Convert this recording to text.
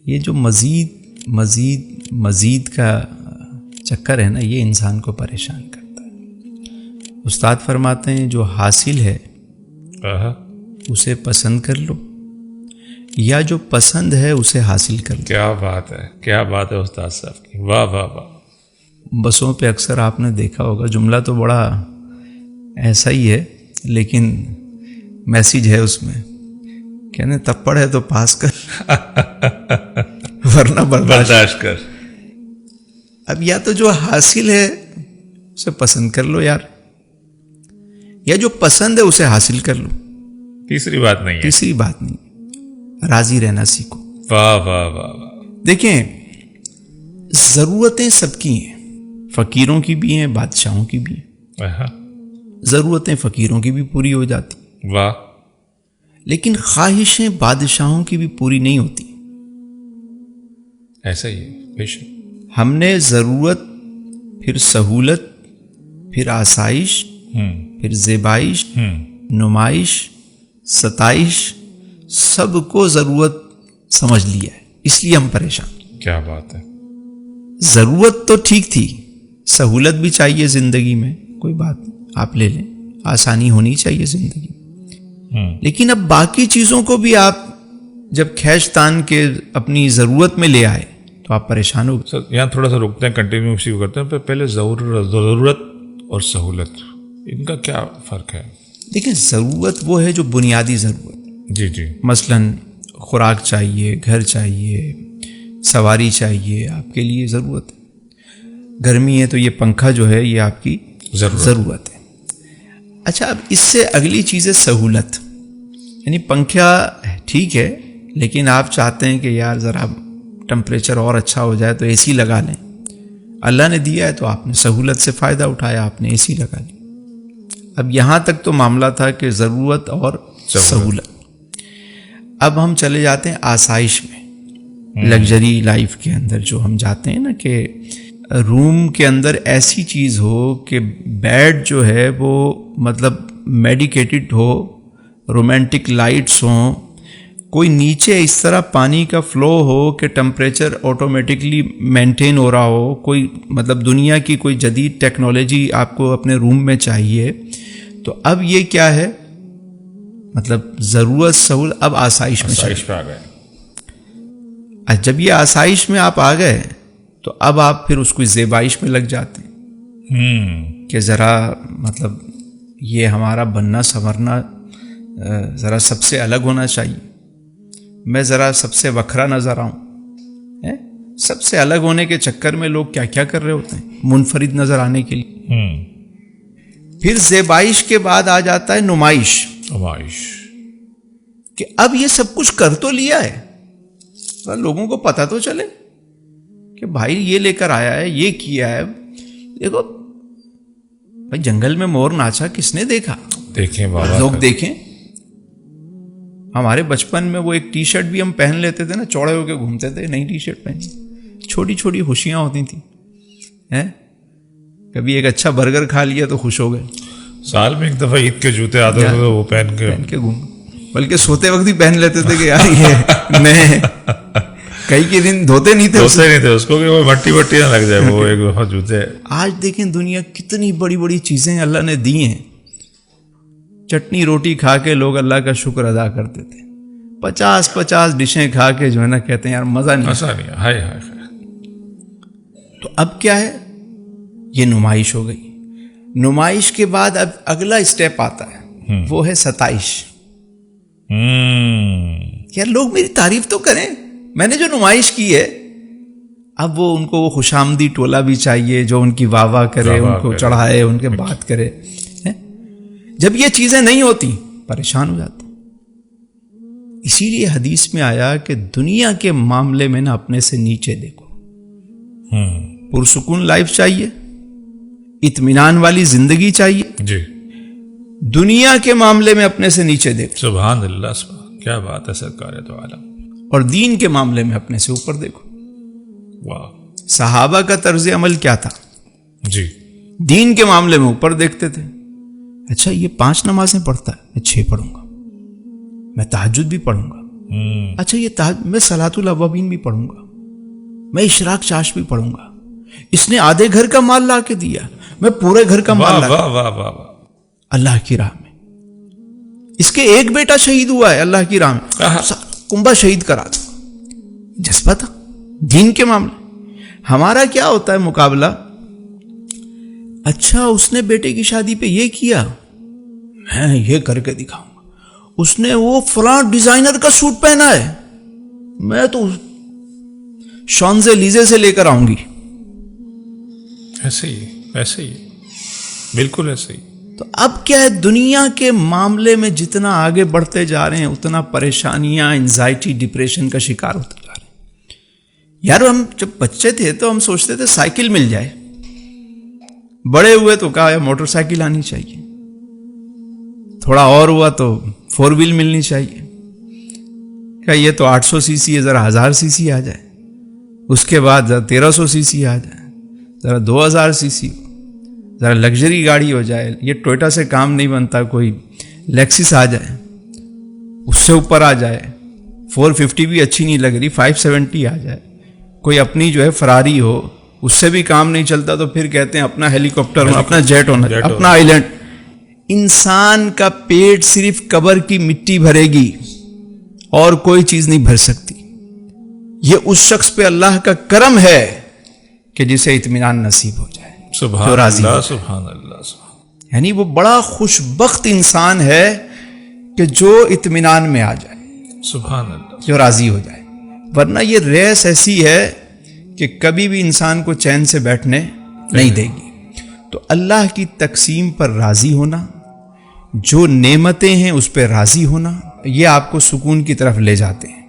یہ جو مزید کا چکر ہے نا، یہ انسان کو پریشان کرتا ہے. استاد فرماتے ہیں جو حاصل ہے اسے پسند کر لو، یا جو پسند ہے اسے حاصل کر لو. کیا بات ہے، کیا بات ہے استاد صاحب کی، واہ واہ واہ. بسوں پہ اکثر آپ نے دیکھا ہوگا، جملہ تو بڑا ایسا ہی ہے لیکن میسیج ہے اس میں، کہنے تپڑ ہے تو پاس کر ورنہ برداشت کر. اب یا تو جو حاصل ہے اسے پسند کر لو یار، یا جو پسند ہے اسے حاصل کر لو. تیسری بات نہیں ہے، تیسری بات نہیں. راضی رہنا سیکھو. واہ واہ واہ واہ. دیکھیں، ضرورتیں سب کی ہیں، فقیروں کی بھی ہیں، بادشاہوں کی بھی ہیں. ضرورتیں فقیروں کی بھی پوری ہو جاتی، واہ. لیکن خواہشیں بادشاہوں کی بھی پوری نہیں ہوتی. ایسا ہی ہے بے شک. ہم نے ضرورت، پھر سہولت، پھر آسائش، پھر زیبائش، نمائش، ستائش، سب کو ضرورت سمجھ لیا ہے، اس لیے ہم پریشان. کیا بات ہے. ضرورت تو ٹھیک تھی، سہولت بھی چاہیے زندگی میں، کوئی بات نہیں، آپ لے لیں، آسانی ہونی چاہیے زندگی میں. لیکن اب باقی چیزوں کو بھی آپ جب کھینچ تان کے اپنی ضرورت میں لے آئے تو آپ پریشان ہو گئے. سر یہاں تھوڑا سا رکتے ہیں، کنٹینیو شروع کرتے ہیں. پہلے ضرورت اور سہولت، ان کا کیا فرق ہے؟ دیکھیں، ضرورت وہ ہے جو بنیادی ضرورت. جی جی. مثلاً خوراک چاہیے، گھر چاہیے، سواری چاہیے، آپ کے لیے ضرورت ہے. گرمی ہے تو یہ پنکھا جو ہے یہ آپ کی ضرورت ہے. اچھا، اب اس سے اگلی چیز ہے سہولت. یعنی پنکھا ٹھیک ہے، لیکن آپ چاہتے ہیں کہ یار ذرا ٹمپریچر اور اچھا ہو جائے تو اے سی لگا لیں. اللہ نے دیا ہے تو آپ نے سہولت سے فائدہ اٹھایا، آپ نے اے سی لگا لی. اب یہاں تک تو معاملہ تھا کہ ضرورت اور سہولت. اب ہم چلے جاتے ہیں آسائش میں. لگژری لائف کے اندر جو ہم جاتے ہیں نا، کہ روم کے اندر ایسی چیز ہو کہ بیڈ جو ہے وہ مطلب میڈیکیٹڈ ہو، رومانٹک لائٹس ہوں، کوئی نیچے اس طرح پانی کا فلو ہو کہ ٹمپریچر آٹومیٹکلی مینٹین ہو رہا ہو. کوئی مطلب دنیا کی کوئی جدید ٹیکنالوجی آپ کو اپنے روم میں چاہیے. تو اب یہ کیا ہے، مطلب ضرورت سہولت اب آسائش میں آ گئے. جب یہ آسائش میں آپ آ گئے تو اب آپ پھر اس کو زیبائش میں لگ جاتے ہیں کہ ذرا مطلب یہ ہمارا بننا سنورنا ذرا سب سے الگ ہونا چاہیے. میں ذرا سب سے وکھرا نظر آؤں. سب سے الگ ہونے کے چکر میں لوگ کیا کیا کر رہے ہوتے ہیں منفرد نظر آنے کے لیے. پھر زیبائش کے بعد آ جاتا ہے نمائش، کہ اب یہ سب کچھ کر تو لیا ہے، لوگوں کو پتہ تو چلے کہ بھائی یہ لے کر آیا ہے، یہ کیا ہے. دیکھو بھائی، جنگل میں مور ناچا کس نے دیکھا؟ دیکھیں بابا، لوگ دیکھیں. ہمارے بچپن میں وہ ایک ٹی شرٹ بھی ہم پہن لیتے تھے نا، چوڑے ہو کے گھومتے تھے، نئی ٹی شرٹ پہنی، چھوٹی چھوٹی خوشیاں ہوتی تھیں. کبھی ایک اچھا برگر کھا لیا تو خوش ہو گئے. سال میں ایک دفعہ عید کے جوتے آتے تھے وہ پہن کے گھوم، بلکہ سوتے وقت ہی پہن لیتے تھے کہ یار یہ نئے. کئی کے دن دھوتے نہیں تھے اس کو کہ وہ مٹی نہ لگ جائے وہ ایک دفعہ جوتے. آج دیکھیں دنیا کتنی بڑی بڑی چیزیں اللہ نے دی ہیں. چٹنی روٹی کھا کے لوگ اللہ کا شکر ادا کرتے تھے. 50 ڈشیں کھا کے جو ہے نا کہتے ہیں یار مزہ نہیں. ہائے. تو اب کیا ہے، یہ نمائش ہو گئی. نمائش کے بعد اب اگلا اسٹیپ آتا ہے، وہ ہے ستائش. یار لوگ میری تعریف تو کریں، میں نے جو نمائش کی ہے. اب وہ ان کو وہ خوش آمدی ٹولہ بھی چاہیے جو ان کی واہ واہ کرے، ان کو چڑھائے، ان کے بات کرے. جب یہ چیزیں نہیں ہوتی پریشان ہو جاتے. اسی لیے حدیث میں آیا کہ دنیا کے معاملے میں نا اپنے سے نیچے دیکھو. پرسکون لائف چاہیے، اطمینان والی زندگی چاہیے جی. دنیا کے معاملے میں اپنے سے نیچے دیکھو. سبحان اللہ، کیا بات ہے سرکار تو عالم. اور دین کے معاملے میں اپنے سے اوپر دیکھو. واہ. صحابہ کا طرز عمل کیا تھا جی؟ دین کے معاملے میں اوپر دیکھتے تھے. اچھا یہ 5 نمازیں پڑھتا ہے، میں 6 پڑھوں گا، میں تہجد بھی پڑھوں گا، اچھا یہ میں صلاۃ الاوابین بھی پڑھوں گا، میں اشراق چاش بھی پڑھوں گا، اس نے آدھے گھر کا مال لا کے دیا، میں پورے گھر کا مال لا کے اللہ کی راہ میں. اس کے ایک بیٹا شہید ہوا ہے اللہ کی راہ میں، کنبہ شہید کرا دو. جذبہ تھا دین کے معاملے. ہمارا کیا ہوتا ہے مقابلہ، اچھا اس نے بیٹے کی شادی پہ یہ کیا، میں یہ کر کے دکھاؤں گا. اس نے وہ فلاں ڈیزائنر کا سوٹ پہنا ہے، میں تو شانزے لیزے سے لے کر آؤں گی. ایسے ہی بالکل ایسے ہی. تو اب کیا ہے، دنیا کے معاملے میں جتنا آگے بڑھتے جا رہے ہیں اتنا پریشانیاں، انزائٹی، ڈپریشن کا شکار ہوتے جا رہے ہیں. یار ہم جب بچے تھے تو ہم سوچتے تھے سائیکل مل جائے، بڑے ہوئے تو کہا موٹر سائیکل آنی چاہیے، تھوڑا اور ہوا تو 4 ویل ملنی چاہیے. کیا یہ تو 800 سی سی ہے، ذرا 1000 سی سی آ جائے، اس کے بعد ذرا 1300 سی سی آ جائے، ذرا 2000 سی سی، ذرا لگژری گاڑی ہو جائے. یہ ٹوئٹا سے کام نہیں بنتا، کوئی لیکسس آ جائے، اس سے اوپر آ جائے. 450 بھی اچھی نہیں لگ رہی، 570 آ جائے. کوئی اپنی جو ہے فراری ہو، اس سے بھی کام نہیں چلتا تو پھر کہتے ہیں اپنا ہیلی کاپٹر ہونا، اپنا جیٹ ہونا، اپنا آئی لینڈ. انسان کا پیٹ صرف قبر کی مٹی بھرے گی اور کوئی چیز نہیں بھر سکتی. یہ اس شخص پہ اللہ کا کرم ہے کہ جسے اطمینان نصیب ہو جائے، سبحان جو راضی اللہ سبحان اللہ. یعنی وہ بڑا خوش بخت انسان ہے کہ جو اطمینان میں آ جائے، سبحان اللہ، جو راضی ہو جائے. ورنہ یہ ریس ایسی ہے کہ کبھی بھی انسان کو چین سے بیٹھنے نہیں دے گی. تو اللہ کی تقسیم پر راضی ہونا، جو نعمتیں ہیں اس پہ راضی ہونا، یہ آپ کو سکون کی طرف لے جاتے ہیں.